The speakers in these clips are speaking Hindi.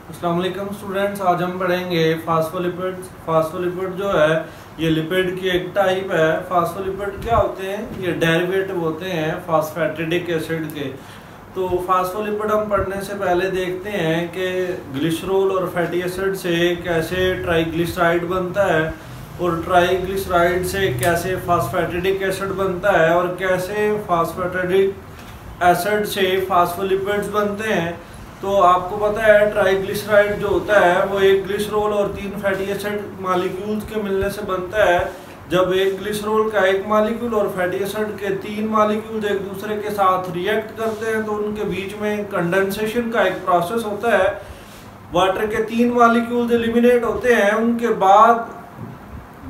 अस्सलाम वालेकुम स्टूडेंट्स, आज हम पढ़ेंगे फास्फोलिपिड्स। फास्फोलिपिड जो है ये लिपिड की एक टाइप है। फास्फोलिपिड क्या होते हैं? ये डेरिवेटिव होते हैं फास्फैटिडिक एसिड के। तो फास्फोलिपिड हम पढ़ने से पहले देखते हैं कि ग्लिसरॉल और फैटी एसिड से कैसे ट्राइग्लिसराइड बनता है और ट्राइग्लिसराइड से कैसे फास्फैटिडिक एसिड बनता है और कैसे फास्फैटिडिक एसिड से फास्फोलिपिड्स बनते हैं। तो आपको पता है ट्राइग्लिसराइड जो होता है वो एक ग्लिसरॉल और 3 फैटी एसिड मॉलिक्यूल्स के मिलने से बनता है। जब एक ग्लिसरॉल का एक मॉलिक्यूल और फैटी एसिड के 3 मॉलिक्यूल्स एक दूसरे के साथ रिएक्ट करते हैं तो उनके बीच में कंडेंसेशन का एक प्रोसेस होता है। वाटर के 3 मॉलिक्यूल्स एलिमिनेट होते हैं, उनके बाद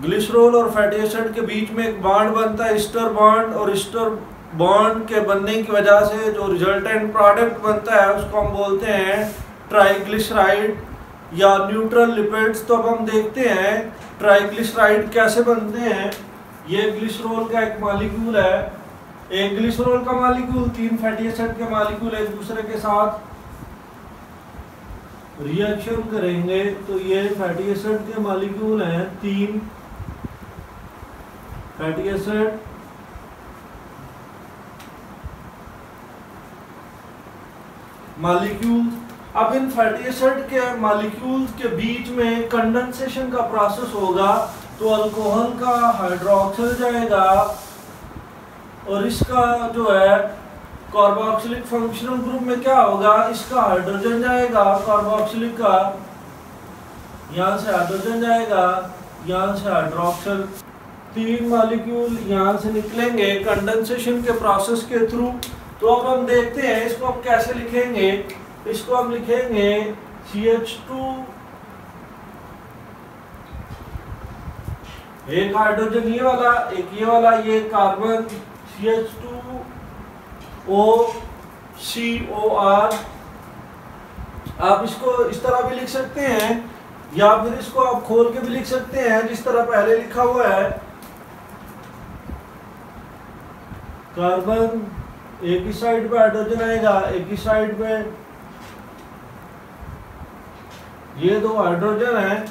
ग्लिसरॉल और फैटी एसिड के बीच में एक बॉन्ड बनता है, ईस्टर बॉन्ड, और ईस्टर बॉन्ड के बनने की वजह से जो रिजल्टेंट प्रोडक्ट बनता है उसको हम बोलते हैं ट्राइग्लिसराइड या न्यूट्रल लिपिड्स। तो अब हम देखते हैं ट्राइग्लिसराइड कैसे बनते हैं। ये ग्लिसरॉल का एक मॉलिक्यूल है, एक ग्लिसरॉल का मॉलिक्यूल 3 फैटी एसिड के मॉलिक्यूल एक दूसरे के साथ रिएक्शन करेंगे। तो ये फैटी एसिड के मॉलिक्यूल हैं 3 फैटी एसिड मॉलिक्यूल। अब इन फैटी एसिड के मॉलिक्यूल्स के बीच में कंडेंसेशन का प्रोसेस होगा तो अल्कोहल का हाइड्रोक्सिल जाएगा और इसका जो है कार्बोक्सिलिक फंक्शनल ग्रुप में क्या होगा, इसका हाइड्रोजन जाएगा कार्बोक्सिलिक का, यहाँ से हाइड्रोजन जाएगा, यहाँ से हाइड्रोक्सिल। 3 मॉलिक्यूल यहाँ से निकलेंगे कंडेंसेशन के प्रोसेस के थ्रू। तो अब हम देखते हैं इसको हम कैसे लिखेंगे। इसको हम लिखेंगे CH2, एक हाइड्रोजन ये वाला, एक ये वाला, ये कार्बन CH2OCOR। आप इसको इस तरह भी लिख सकते हैं या फिर इसको आप खोल के भी लिख सकते हैं जिस तरह पहले लिखा हुआ है। कार्बन एक ही साइड पे हाइड्रोजन आएगा, एक ही साइड पे ये 2 हाइड्रोजन है।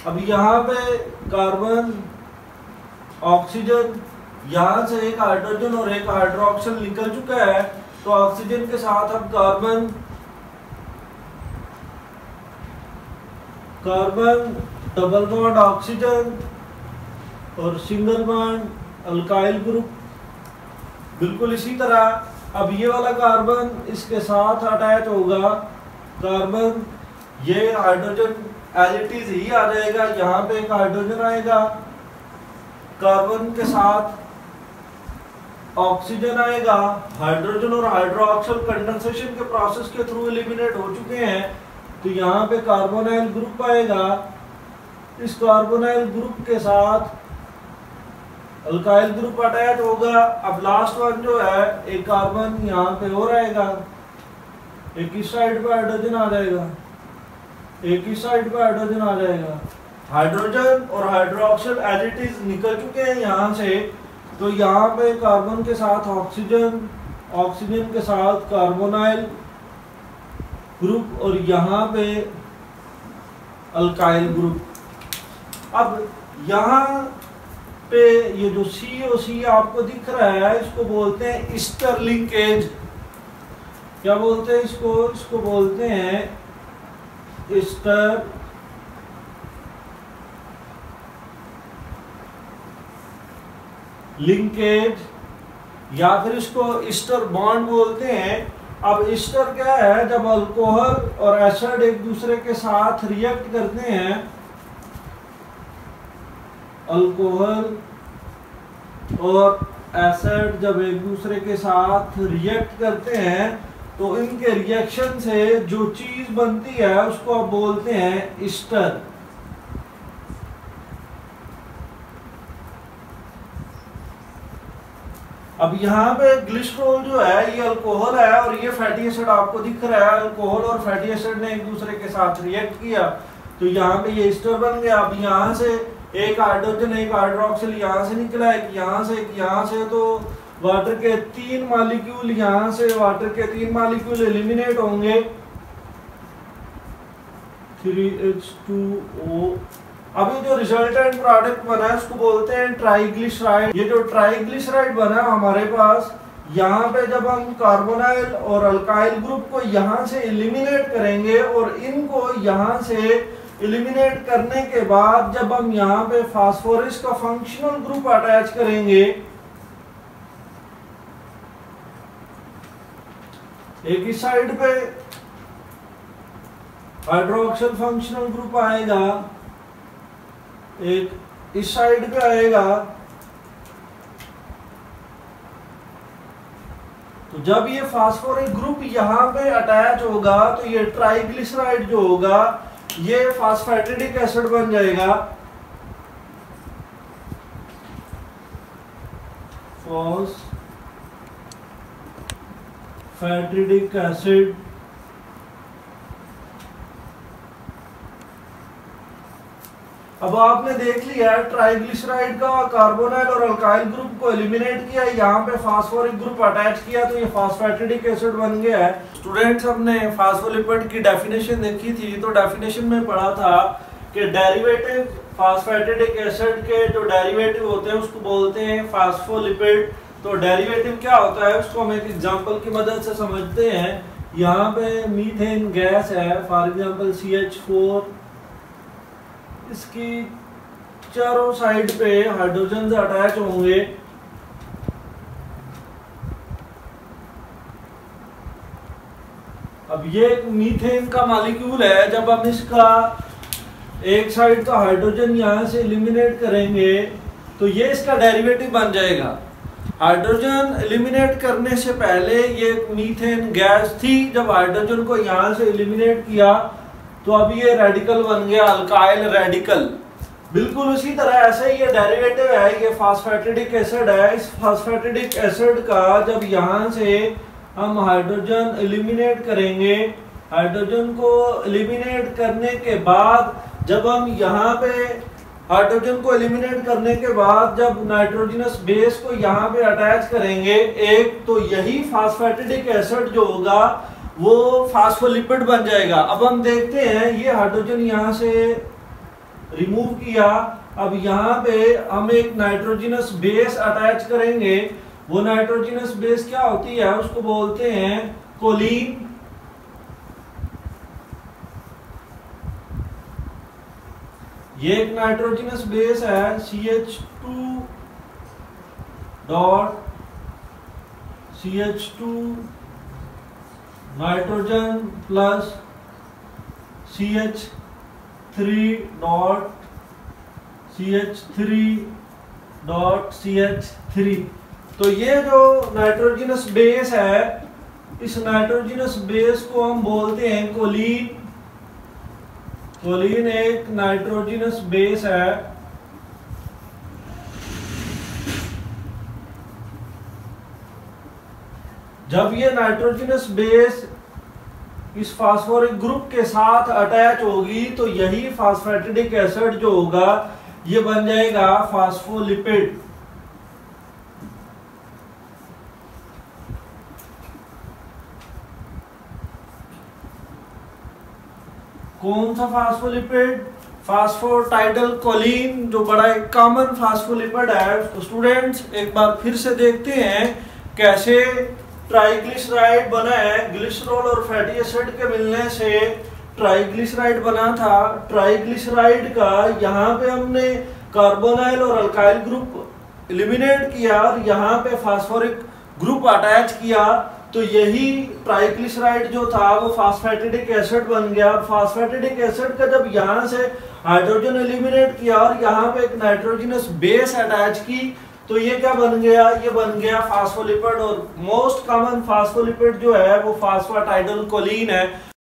अब यहाँ पे कार्बन ऑक्सीजन, यहाँ से एक हाइड्रोजन और एक हाइड्रोक्सिल निकल चुका है तो ऑक्सीजन के साथ अब कार्बन डबल बॉन्ड ऑक्सीजन और सिंगल बॉन्ड अल्काइल ग्रुप। बिल्कुल इसी तरह अब ये वाला कार्बन इसके साथ अटैच होगा, कार्बन ये हाइड्रोजन एज इट इज ही आ जाएगा, यहाँ पे एक हाइड्रोजन आएगा, कार्बन के साथ ऑक्सीजन आएगा, हाइड्रोजन और हाइड्रोक्सिल कंडेंसेशन के प्रोसेस के थ्रू एलिमिनेट हो चुके हैं तो यहाँ पे कार्बोनाइल ग्रुप आएगा, इस कार्बोनाइल ग्रुप के साथ अल्काइल ग्रुप अटैच होगा। अब लास्ट वन जो है एक कार्बन यहाँ पे और आएगा, एक ही साइड पे हाइड्रोजन आ जाएगा, एक ही साइड पे हाइड्रोजन आ जाएगा। हाइड्रोजन और हाइड्रोक्सिल एज इट इज निकल चुके हैं यहाँ से तो यहाँ पे कार्बन के साथ ऑक्सीजन, ऑक्सीजन के साथ कार्बोनाइल ग्रुप और यहाँ पे अल्काइल ग्रुप। अब यहाँ पे ये जो COC आपको दिख रहा है इसको बोलते हैं ईस्टर लिंकेज। क्या बोलते हैं इसको? इसको बोलते हैं ईस्टर लिंकेज या फिर इसको ईस्टर बॉन्ड बोलते हैं। अब ईस्टर क्या है? जब अल्कोहल और एसिड एक दूसरे के साथ रिएक्ट करते हैं, अल्कोहल और एसिड जब एक दूसरे के साथ रिएक्ट करते हैं तो इनके रिएक्शन से जो चीज बनती है उसको आप बोलते हैं ईस्टर। अब यहाँ पे ग्लिसरॉल जो है ये अल्कोहल है और ये फैटी एसिड आपको दिख रहा है। अल्कोहल और फैटी एसिड ने एक दूसरे के साथ रिएक्ट किया तो यहाँ पे ये ईस्टर बन गया। अब यहाँ से एक हाइड्रोजन एक हाइड्रोक्सिल यहाँ से निकला, एक यहाँ से, एक यहाँ से, तो वाटर के 3 मॉलिक्यूल यहाँ से वाटर के 3 मॉलिक्यूल एलिमिनेट होंगे 3H2O। अभी जो रिजल्टेंट प्रोडक्ट बना है उसको बोलते हैं ट्राइग्लिसराइड। ये जो ट्राइग्लिसराइड बना हमारे पास, यहाँ पे जब हम कार्बोनाइल और अल्काइल ग्रुप को यहाँ से एलिमिनेट करेंगे और इनको यहाँ से एलिमिनेट करने के बाद जब हम यहाँ पे फास्फोरस का फंक्शनल ग्रुप अटैच करेंगे, एक इस साइड पे हाइड्रोक्सिल फंक्शनल ग्रुप आएगा, एक इस साइड पे आएगा। तो जब ये फास्फोरिक ग्रुप यहाँ पे अटैच होगा तो ये ट्राइग्लिसराइड जो होगा ये फास्फैटिडिक एसिड बन जाएगा। फास्फैटिडिक एसिड। अब आपने देख लिया ट्राइग्लिसराइड का कार्बोनाइल और अल्काइल ग्रुप को एलिमिनेट किया, यहाँ पे फास्फोरिक ग्रुप अटैच किया तो ये फास्फैटिडिक एसिड बन गया है। स्टूडेंट्स, हमने फास्फोलिपिड की डेफिनेशन देखी थी, तो डेफिनेशन में पढ़ा था कि डेरिवेटिव फास्फैटिडिक एसिड के जो डेरिवेटिव होते हैं उसको बोलते हैं फास्फोलिपिड। तो डेरिवेटिव क्या होता है उसको हम एक एग्जांपल की मदद से समझते हैं। यहाँ पे मीथेन गैस है, फॉर एग्जांपल CH4, इसकी चारों साइड पे हाइड्रोजन अटैच होंगे। अब ये एक मीथेन का मॉलिक्यूल है, जब हम इसका एक साइड का हाइड्रोजन यहां से एलिमिनेट करेंगे तो ये इसका डेरिवेटिव बन जाएगा। हाइड्रोजन एलिमिनेट करने से पहले ये मीथेन गैस थी, जब हाइड्रोजन को यहां से एलिमिनेट किया तो अभी ये रेडिकल बन गया, अल्काइल रेडिकल। बिल्कुल उसी तरह ऐसे ही ये डेरिवेटिव है, ये फास्फैटिडिक एसिड है। इस फास्फैटिडिक एसिड का जब यहाँ से हम हाइड्रोजन एलिमिनेट करेंगे, हाइड्रोजन को एलिमिनेट करने के बाद जब हम यहाँ पे हाइड्रोजन को एलिमिनेट करने के बाद जब नाइट्रोजनस बेस को यहाँ पे अटैच करेंगे एक, तो यही फास्फैटिडिक एसिड जो होगा वो फास्फोलिपिड बन जाएगा। अब हम देखते हैं ये हाइड्रोजन यहाँ से रिमूव किया, अब यहाँ पे हम एक नाइट्रोजनस बेस अटैच करेंगे। वो नाइट्रोजनस बेस क्या होती है उसको बोलते हैं कोलीन। ये एक नाइट्रोजनस बेस है CH2 नाइट्रोजन प्लस CH3 तो ये जो नाइट्रोजनस बेस है, इस नाइट्रोजनस बेस को हम बोलते हैं कोलीन। कोलीन एक नाइट्रोजनस बेस है। जब ये नाइट्रोजनस बेस इस फास्फोरिक ग्रुप के साथ अटैच होगी तो यही फास्फैटिडिक एसिड जो होगा ये बन जाएगा फास्फोलिपिड। कौन सा फास्फोलिपिड? फास्फोटाइडल कोलीन, जो बड़ा एक कॉमन फास्फोलिपिड है। तो स्टूडेंट्स एक बार फिर से देखते हैं कैसे ट्राइग्लिसराइड बना है। ग्लिसरॉल और फैटी एसिड के मिलने से ट्राइग्लिसराइड बना था। ट्राइग्लिसराइड का यहाँ पे हमने कार्बोनाइल और अल्काइल ग्रुप एलिमिनेट किया और यहाँ पे फास्फोरिक ग्रुप अटैच किया, तो यही ट्राइग्लिसराइड जो था वो फास्फैटिडिक एसिड बन गया। फास्फैटिडिक एसिड का जब यहाँ से हाइड्रोजन एलिमिनेट किया और यहाँ पे एक नाइट्रोजनस बेस अटैच की, तो ये क्या बन गया? ये बन गया फास्फोलिपिड। और मोस्ट कॉमन फास्फोलिपिड जो है वो फास्फोटाइडल कोलीन है।